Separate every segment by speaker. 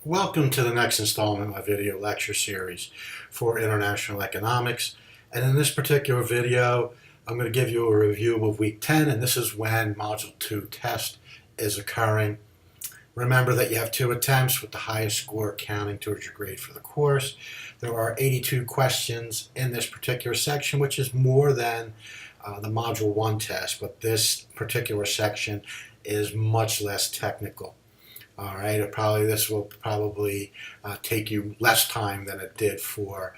Speaker 1: Welcome to the next installment of my video lecture series for International Economics. And in this particular video, I'm going to give you a review of week 10, and this is when Module 2 test is occurring. Remember that you have 2 attempts with the highest score counting towards your grade for the course. There are 82 questions in this particular section, which is more than the Module 1 test, but this particular section is much less technical. All right, this will probably take you less time than it did for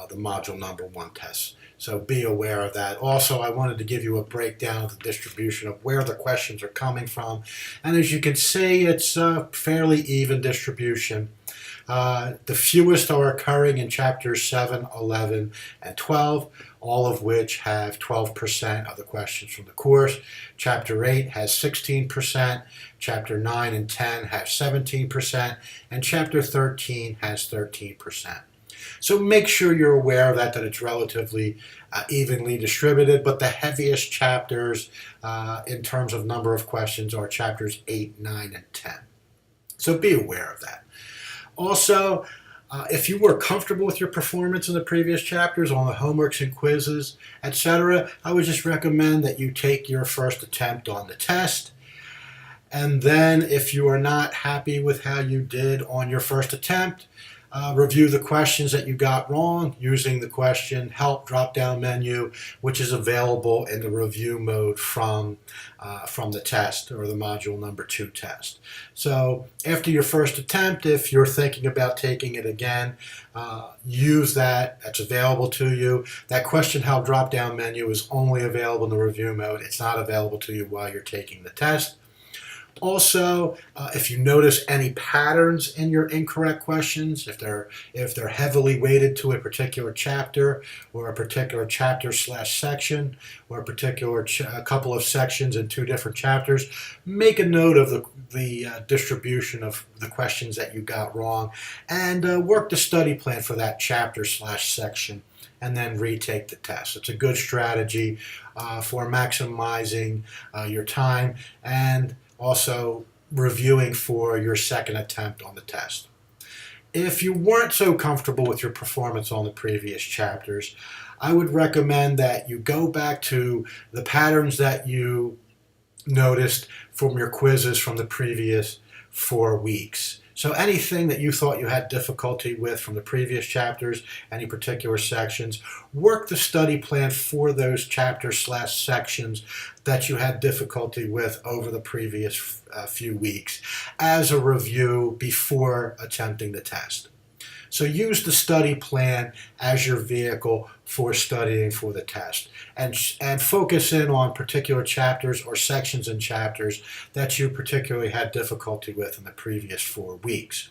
Speaker 1: the module number 1 test. So be aware of that. Also, I wanted to give you a breakdown of the distribution of where the questions are coming from. And as you can see, it's a fairly even distribution. The fewest are occurring in chapters 7, 11, and 12, all of which have 12% of the questions from the course. Chapter 8 has 16%, Chapter 9 and 10 have 17%, and Chapter 13 has 13%. So make sure you're aware of that it's relatively evenly distributed, but the heaviest chapters in terms of number of questions are chapters 8, 9, and 10. So be aware of that. Also, if you were comfortable with your performance in the previous chapters on the homeworks and quizzes, etc., I would just recommend that you take your first attempt on the test. And then if you are not happy with how you did on your first attempt, review the questions that you got wrong using the question help drop-down menu, which is available in the review mode from the test or the module number 2 test. So after your first attempt, if you're thinking about taking it again, use that. That's available to you. That question help drop-down menu is only available in the review mode. It's not available to you while you're taking the test. Also, if you notice any patterns in your incorrect questions, if they're heavily weighted to a particular chapter or a particular chapter/section or a couple of sections in 2 different chapters, make a note of the distribution of the questions that you got wrong and work the study plan for that chapter/section and then retake the test. It's a good strategy for maximizing your time and also reviewing for your second attempt on the test. If you weren't so comfortable with your performance on the previous chapters, I would recommend that you go back to the patterns that you noticed from your quizzes from the previous 4 weeks. So anything that you thought you had difficulty with from the previous chapters, any particular sections, work the study plan for those chapters/sections that you had difficulty with over the previous few weeks as a review before attempting the test. So use the study plan as your vehicle for studying for the test and focus in on particular chapters or sections in chapters that you particularly had difficulty with in the previous 4 weeks.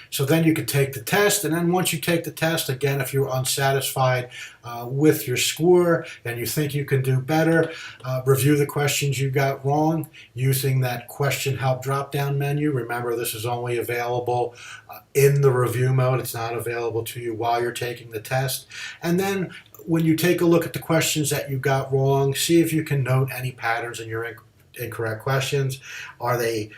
Speaker 1: So then you could take the test, and then once you take the test, again, if you're unsatisfied with your score and you think you can do better, review the questions you got wrong using that question help drop-down menu. Remember, this is only available in the review mode. It's not available to you while you're taking the test. And then when you take a look at the questions that you got wrong, see if you can note any patterns in your incorrect questions. Are they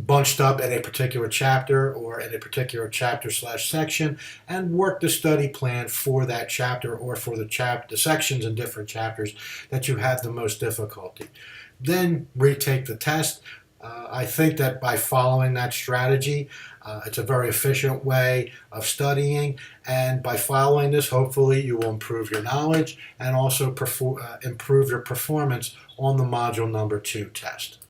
Speaker 1: bunched up in a particular chapter or in a particular chapter/section, and work the study plan for that chapter or for the sections in different chapters that you had the most difficulty. Then retake the test. I think that by following that strategy, it's a very efficient way of studying, and by following this, hopefully you will improve your knowledge and also improve your performance on the module number 2 test.